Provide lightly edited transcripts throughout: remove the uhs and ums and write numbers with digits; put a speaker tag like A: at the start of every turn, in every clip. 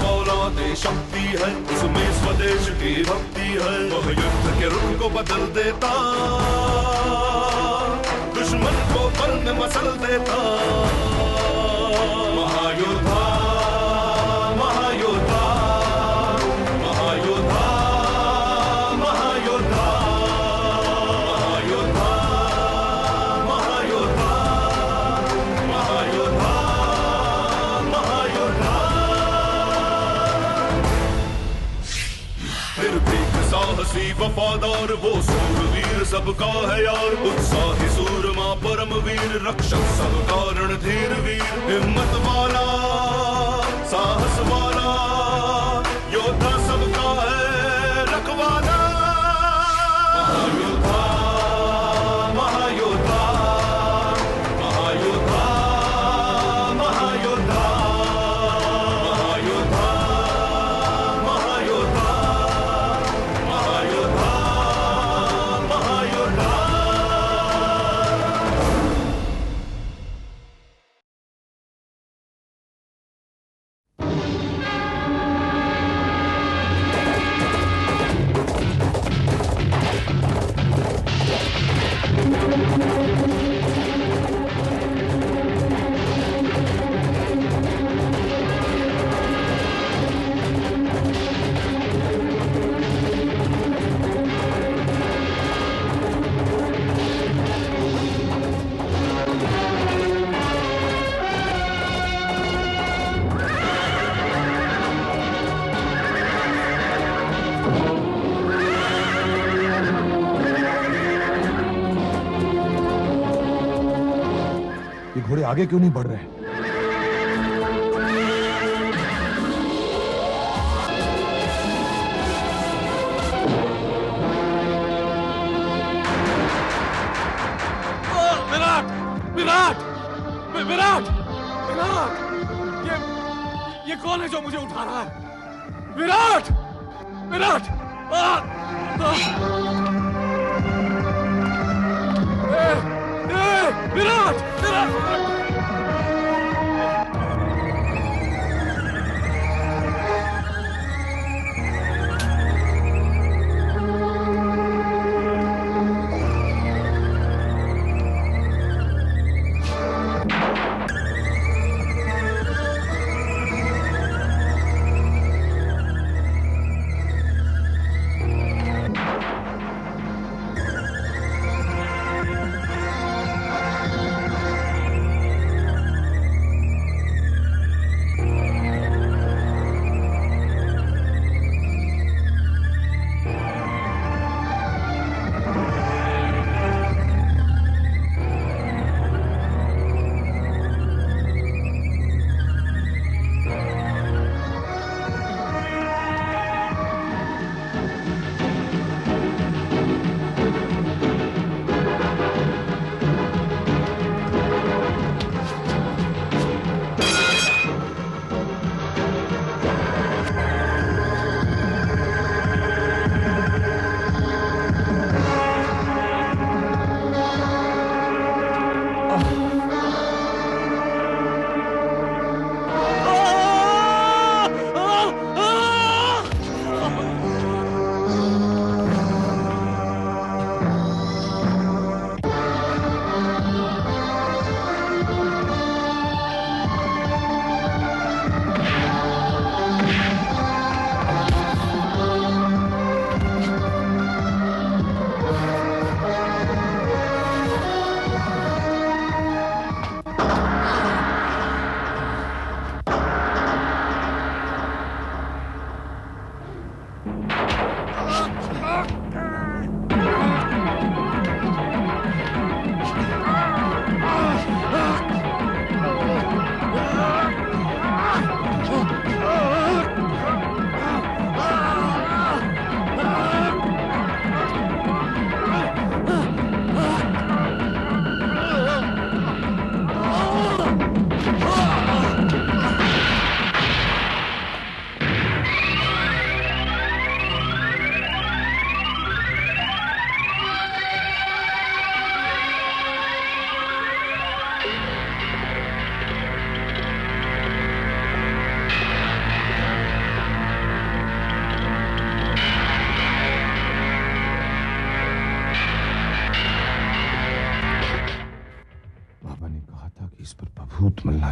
A: फौलादे शक्ति है, उसमें स्वदेश की भक्ति है। वह युद्ध के रुख को बदल देता, दुश्मन को पल में मसल देता। महायोद्धा, महायोद्धा, महायोद्धा, महायोद्धा, महायोद्धा, महायोद्धा, महायोद्धा, महायोद्धा। निर्भीक साहसी वफादार वो सूरवीर सबका है यार, उत्साही सूरमा परमवीर रक्षक सबका रणधीर वीर। हिम्मत वाला साहस वाला योद्धा सबका है रखवाला। महायोद्धा, महायोद्धा, महायोद्धा, महायोद्धा, महायोद्धा, महायोद्धा, महायोद्धा, महायोद्धा।
B: ये घोड़े आगे क्यों नहीं बढ़ रहे?
C: विराट, विराट, विराट, विराट, ये कौन है जो मुझे उठा रहा है? विराट, विराट, विराट, विराट।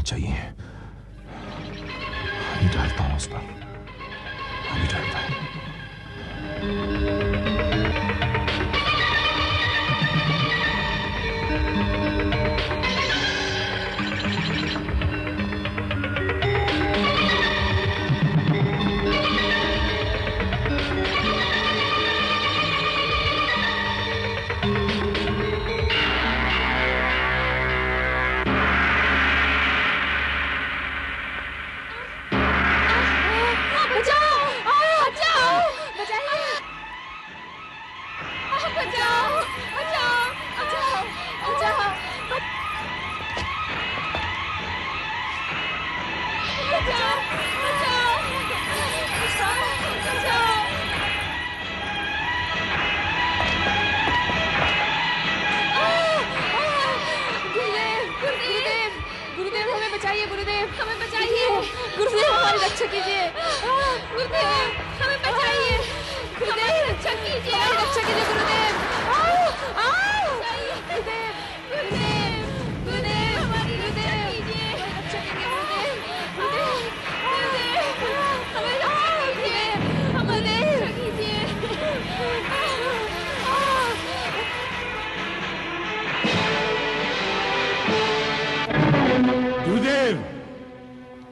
B: चाहिए। अभी डालता हूं उस पर, अभी डालता हूं।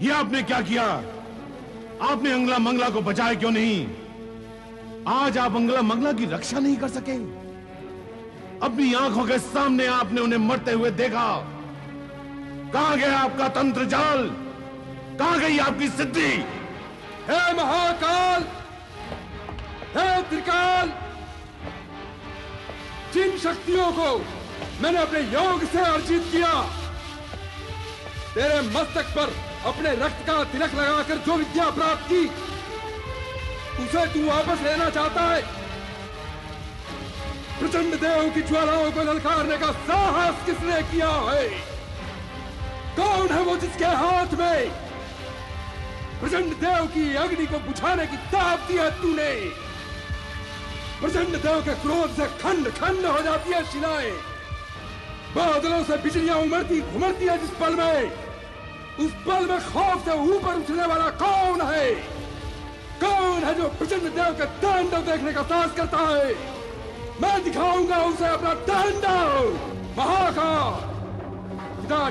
D: ये आपने क्या किया? आपने अंगला मंगला को बचाया क्यों नहीं? आज आप अंगला मंगला की रक्षा नहीं कर सके। अपनी आंखों के सामने आपने उन्हें मरते हुए देखा। कहां गया आपका तंत्र जाल? कहां गई आपकी सिद्धि?
C: हे महाकाल, हे त्रिकाल, जिन शक्तियों को मैंने अपने योग से अर्जित किया, तेरे मस्तक पर अपने रक्त का तिलक लगाकर जो विद्या प्राप्त की, उसे तू वापस लेना चाहता है। प्रचंड देव की ज्वालाओं को ललकारने का साहस किसने किया है? कौन है वो जिसके हाथ में प्रचंड देव की अग्नि को बुझाने की ताकत दी है तूने? प्रचंड देव के क्रोध से खंड खंड हो जाती है शिलाएं, बादलों से बिजलियां उमड़ती घुमड़ती है जिस पल में, उस पल में खौफ से ऊपर उठने वाला कौन है? कौन है जो प्रचंड देव के तांडव देखने का साहस करता है? मैं दिखाऊंगा उसे अपना तांडव। महाकाल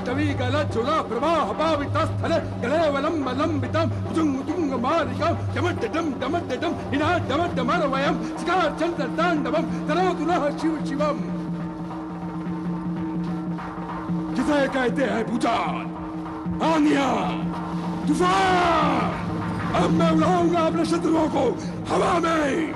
C: टवी गलज्जुला प्रवाह पावितस्थले गलेवलम लंबितम जुंग तुंग मारिकम डमड्डम डमड्डम हिना डमड्डमर वयम स्कार चंद्र तांडवम तरोतु नः शिव शिवम। जिसे कहते हैं भूचाल, आंधिया, तूफान, अब मैं उड़ाऊंगा अपने शत्रुओं को हवा में।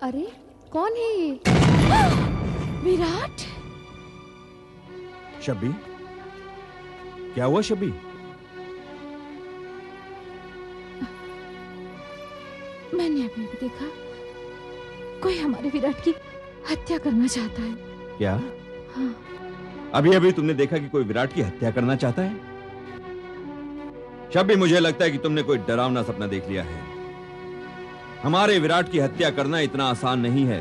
E: अरे कौन है ये? विराट?
F: शब्बी, क्या हुआ शब्बी?
E: मैंने अभी भी देखा कोई हमारे विराट की हत्या करना चाहता है।
F: क्या?
E: हाँ।
F: अभी अभी तुमने देखा कि कोई विराट की हत्या करना चाहता है? शब्बी, मुझे लगता है कि तुमने कोई डरावना सपना देख लिया है। हमारे विराट की हत्या करना इतना आसान नहीं है,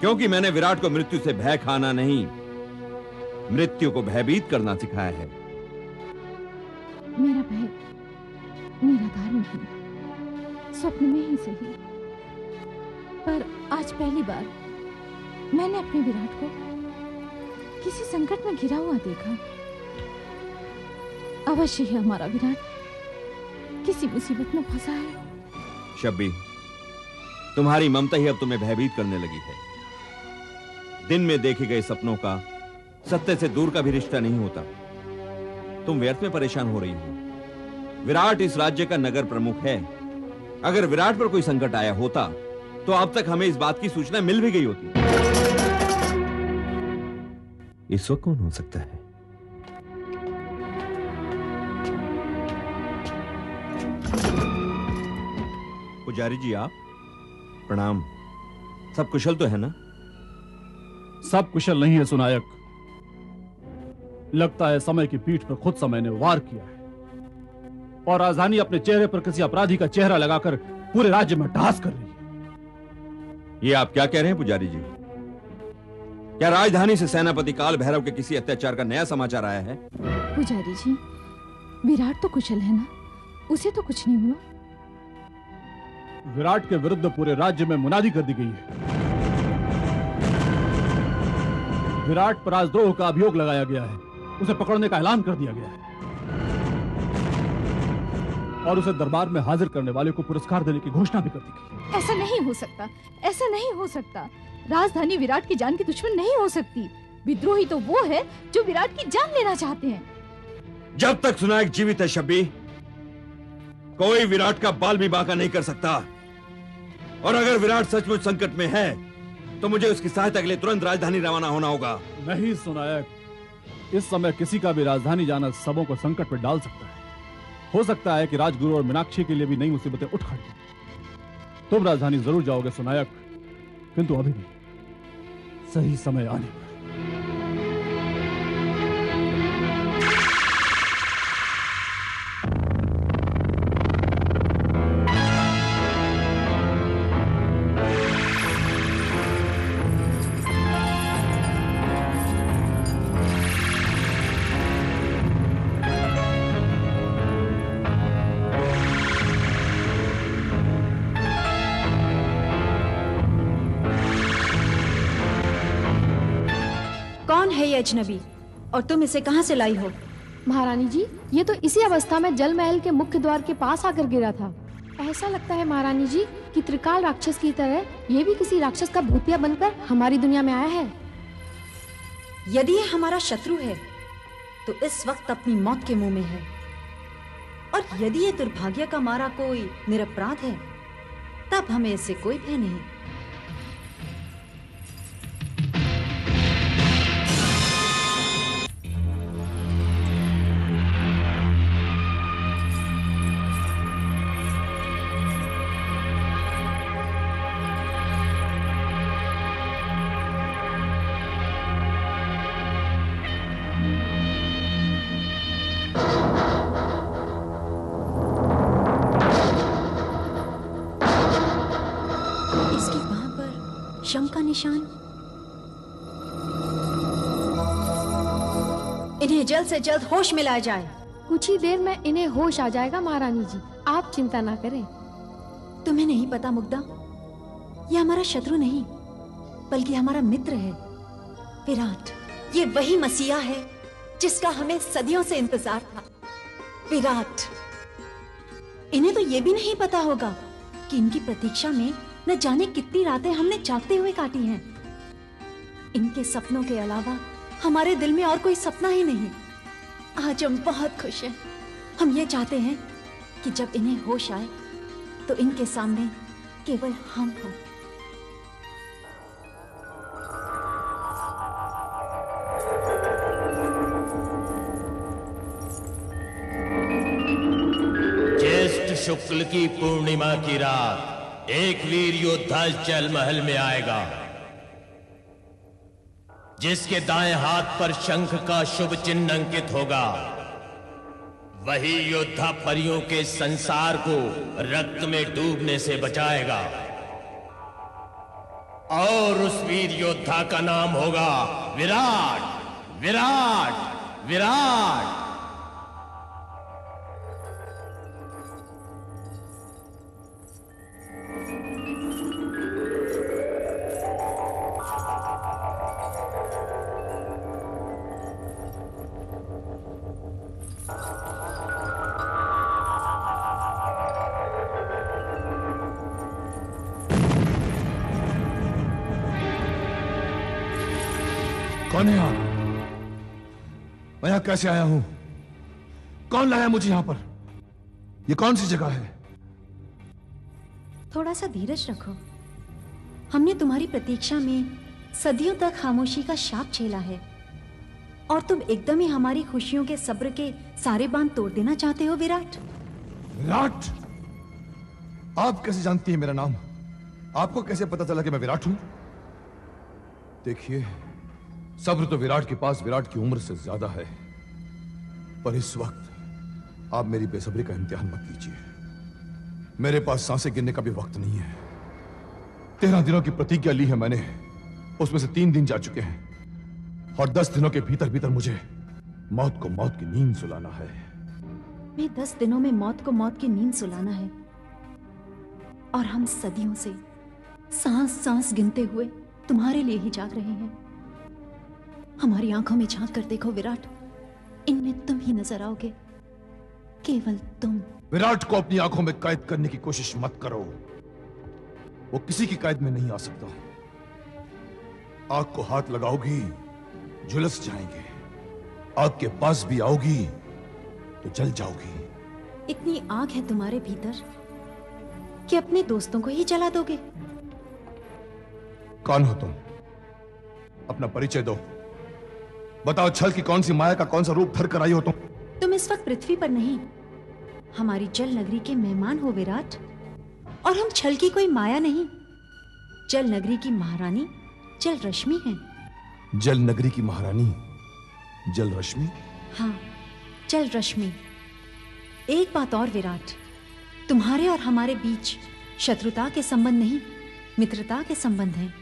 F: क्योंकि मैंने विराट को मृत्यु से भय खाना नहीं, मृत्यु को भयभीत करना सिखाया है।
E: मेरा भय निराधार नहीं, स्वप्न में ही सही, पर आज पहली बार मैंने अपने विराट को किसी संकट में घिरा हुआ देखा। अवश्य ही हमारा विराट किसी मुसीबत में फंसा है।
F: शब्बी, तुम्हारी ममता ही अब तुम्हें भयभीत करने लगी है। दिन में देखे गए सपनों का सत्य से दूर का भी रिश्ता नहीं होता। तुम व्यर्थ में परेशान हो रही हो। विराट इस राज्य का नगर प्रमुख है। अगर विराट पर कोई संकट आया होता तो अब तक हमें इस बात की सूचना मिल भी गई होती। इस वक्त कौन हो सकता है? पुजारी जी, आप प्रणाम। सब कुशल तो है ना?
B: सब कुशल नहीं है सुनायक। लगता है समय की पीठ पर खुद समय ने वार किया है और राजधानी अपने चेहरे पर किसी अपराधी का चेहरा लगाकर पूरे राज्य में ठहास कर रही है।
F: ये आप क्या कह रहे हैं पुजारी जी? क्या राजधानी से सेनापति काल भैरव के किसी अत्याचार का नया समाचार आया है?
E: पुजारी जी, विराट तो कुशल है ना? उसे तो कुछ नहीं हुआ।
B: विराट के विरुद्ध पूरे राज्य में मुनादी कर दी गई है। विराट पर राजद्रोह का अभियोग लगाया गया है। उसे पकड़ने का ऐलान कर दिया गया है और उसे दरबार में हाजिर करने वाले को पुरस्कार देने की घोषणा भी कर दी गई।
E: ऐसा नहीं हो सकता, ऐसा नहीं हो सकता। राजधानी विराट की जान की दुश्मन नहीं हो सकती। विद्रोही तो वो है जो विराट की जान लेना चाहते हैं।
F: जब तक सुनायक जीवित है शब्बी, कोई विराट का बाल भी बांका नहीं कर सकता। और अगर विराट सचमुच संकट में है तो मुझे उसकी सहायता के लिए तुरंत राजधानी रवाना होना होगा।
B: नहीं सुनायक, इस समय किसी का भी राजधानी जाना सबों को संकट में डाल सकता है। हो सकता है कि राजगुरु और मीनाक्षी के लिए भी नई मुसीबतें उठ खड़ी। तुम राजधानी जरूर जाओगे सुनायक, किंतु अभी भी सही समय आने पर।
G: कौन है ये अजनबी और तुम इसे कहां से लाई हो?
H: महारानी जी, ये तो इसी अवस्था में जल महल के मुख्य द्वार के पास आकर गिरा था। ऐसा लगता है महारानी जी कि त्रिकाल राक्षस की तरह ये भी किसी राक्षस का भूतिया बनकर हमारी दुनिया में आया है।
G: यदि ये हमारा शत्रु है तो इस वक्त अपनी मौत के मुंह में है, और यदि ये दुर्भाग्य का मारा कोई निरपराध है तब हमें इससे कोई भय नहीं। शम का निशान। इन्हें जल्द से जल्द होश में लाया जाए।
H: कुछ ही देर में इन्हें होश आ जाएगा महारानी जी, आप चिंता ना करें।
G: तुम्हें नहीं पता मुग्धा, ये हमारा शत्रु नहीं बल्कि हमारा मित्र है। विराट, ये वही मसीहा है जिसका हमें सदियों से इंतजार था। विराट, इन्हें तो ये भी नहीं पता होगा कि इनकी प्रतीक्षा में न जाने कितनी रातें हमने जागते हुए काटी हैं। इनके सपनों के अलावा हमारे दिल में और कोई सपना ही नहीं। आज हम बहुत खुश हैं। हम ये चाहते हैं कि जब इन्हें होश आए तो इनके सामने केवल हम हों।
I: ज्येष्ठ शुक्ल की पूर्णिमा की रात एक वीर योद्धा जल महल में आएगा, जिसके दाएं हाथ पर शंख का शुभ चिन्ह अंकित होगा। वही योद्धा परियों के संसार को रक्त में डूबने से बचाएगा और उस वीर योद्धा का नाम होगा विराट। विराट विराट।
D: कौन है आप? मैं यहां कैसे आया हूं? कौन लाया मुझे यहां पर? यह कौन सी जगह है?
G: थोड़ा सा धीरज रखो। हमने तुम्हारी प्रतीक्षा में सदियों तक खामोशी का शाप झेला है और तुम एकदम ही हमारी खुशियों के सब्र के सारे बांध तोड़ देना चाहते हो विराट।
D: विराट? आप कैसे जानती हैं मेरा नाम? आपको कैसे पता चला कि मैं विराट हूं? देखिए, सब्र तो विराट के पास विराट की उम्र से ज्यादा है, पर इस वक्त आप मेरी बेसब्री का इम्तिहान मत कीजिए। मेरे पास सांसें गिनने का भी वक्त नहीं है। 13 दिनों की प्रतिज्ञा ली है मैंने, उसमें से 3 दिन जा चुके हैं और 10 दिनों के भीतर भीतर मुझे मौत को मौत की नींद सुलाना है।
G: मैं 10 दिनों में मौत को मौत की नींद सुलाना है और हम सदियों से सांस सांस गिनते हुए तुम्हारे लिए ही जाग रहे हैं। हमारी आंखों में झांक कर देखो विराट, इनमें तुम ही नजर आओगे, केवल तुम।
D: विराट को अपनी आंखों में कैद करने की कोशिश मत करो, वो किसी की कैद में नहीं आ सकता। आग को हाथ लगाओगी झुलस जाएंगे, आग के पास भी आओगी तो जल जाओगी।
G: इतनी आग है तुम्हारे भीतर कि अपने दोस्तों को ही जला दोगे।
D: कौन हो तुम? अपना परिचय दो। बताओ, छल की कौन सी माया का कौन सा रूप धर कर आई हो तुम?
G: तुम इस वक्त पृथ्वी पर नहीं, हमारी जल नगरी के मेहमान हो विराट। और हम छल की कोई माया नहीं, जल नगरी की महारानी जल रश्मि है।
D: जल नगरी की महारानी जल रश्मि?
G: हाँ, जल रश्मि। एक बात और विराट, तुम्हारे और हमारे बीच शत्रुता के संबंध नहीं, मित्रता के संबंध हैं।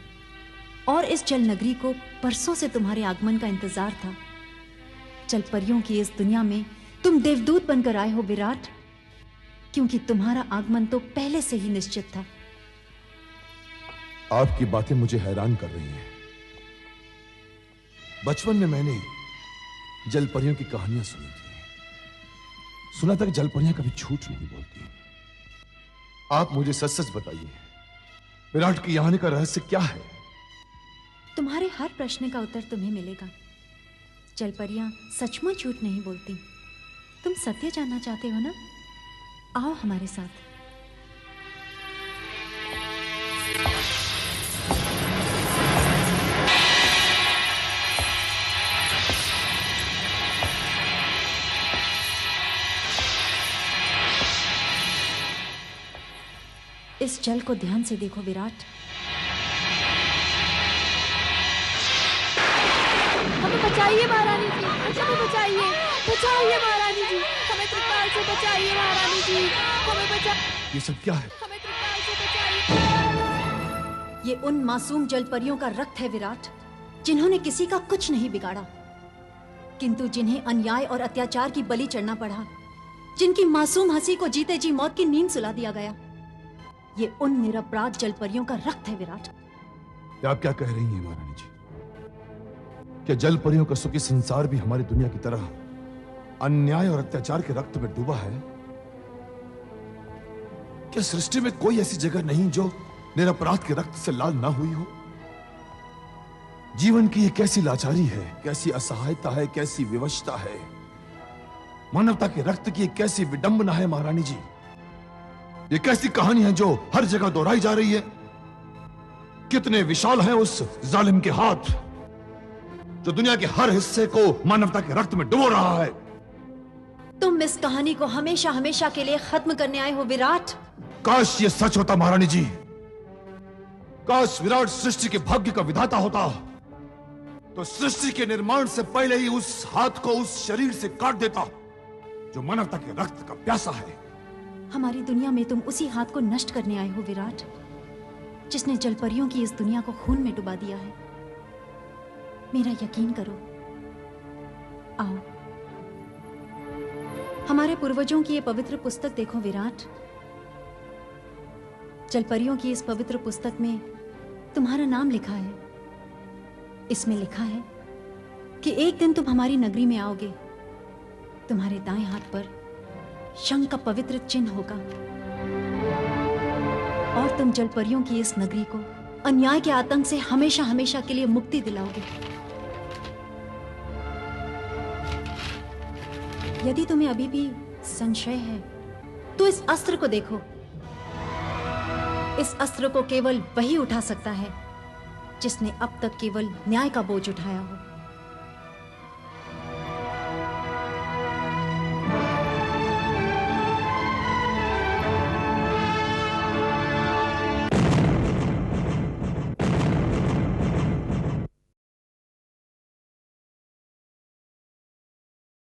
G: और इस जल नगरी को बरसों से तुम्हारे आगमन का इंतजार था। जल परियों की इस दुनिया में तुम देवदूत बनकर आए हो विराट, क्योंकि तुम्हारा आगमन तो पहले से ही निश्चित था।
D: आपकी बातें मुझे हैरान कर रही हैं। बचपन में मैंने जल परियों की कहानियां सुनी थी। सुना था कि जल परियां कभी झूठ नहीं बोलती। आप मुझे सच सच बताइए, विराट की यहाँ आने का रहस्य क्या है?
G: तुम्हारे हर प्रश्न का उत्तर तुम्हें मिलेगा। जलपरियां सचमुच झूठ नहीं बोलती। तुम सत्य जानना चाहते हो ना? आओ हमारे साथ। इस जल को ध्यान से देखो विराट।
H: हमें बचाइए महारानी जी, हमें बचाइए, बचाइए महारानी जी, हमें त्रिकाल से बचाइए महारानी जी, हमें बचाइए।
D: ये सब क्या है?
H: हमें त्रिकाल से बचाइए।
G: ये उन मासूम जल परियों का रक्त है विराट, जिन्होंने किसी का कुछ नहीं बिगाड़ा, किंतु जिन्हें अन्याय और अत्याचार की बलि चढ़ना पड़ा, जिनकी मासूम हंसी को जीते जी मौत की नींद सुला दिया गया। ये उन निरपराध जल परियों का रक्त है विराट।
D: आप क्या कह रही हैं महारानी जी? क्या जल परियों का सुखी संसार भी हमारी दुनिया की तरह अन्याय और अत्याचार के रक्त में डूबा है? क्या सृष्टि में कोई ऐसी जगह नहीं जो निरपराध के रक्त से लाल ना हुई हो? जीवन की ये कैसी लाचारी है, कैसी असहायता है, कैसी विवशता है। मानवता के रक्त की कैसी विडंबना है महारानी जी। ये कैसी कहानी है जो हर जगह दोहराई जा रही है। कितने विशाल हैं उस जालिम के हाथ जो दुनिया के हर हिस्से को मानवता के रक्त में डुबो रहा है।
G: तुम इस कहानी को हमेशा हमेशा के लिए खत्म करने आए हो विराट।
D: काश ये सच होता महारानी जी। काश विराट सृष्टि के भाग्य का विधाता होता तो सृष्टि के निर्माण से पहले ही उस हाथ को उस शरीर से काट देता।
C: जो मानवता के रक्त का प्यासा है।
G: हमारी दुनिया में तुम उसी हाथ को नष्ट करने आए हो विराट, जिसने जलपरियों की इस दुनिया को खून में डुबा दिया है। मेरा यकीन करो। आओ, हमारे पूर्वजों की ये पवित्र पुस्तक देखो विराट। जलपरियों की इस पवित्र पुस्तक में तुम्हारा नाम लिखा है। इसमें लिखा है कि एक दिन तुम हमारी नगरी में आओगे। तुम्हारे दाएं हाथ पर शंख का पवित्र चिन्ह होगा और तुम जलपरियों की इस नगरी को अन्याय के आतंक से हमेशा हमेशा के लिए मुक्ति दिलाओगे। यदि तुम्हें अभी भी संशय है तो इस अस्त्र को देखो। इस अस्त्र को केवल वही उठा सकता है जिसने अब तक केवल न्याय का बोझ उठाया हो।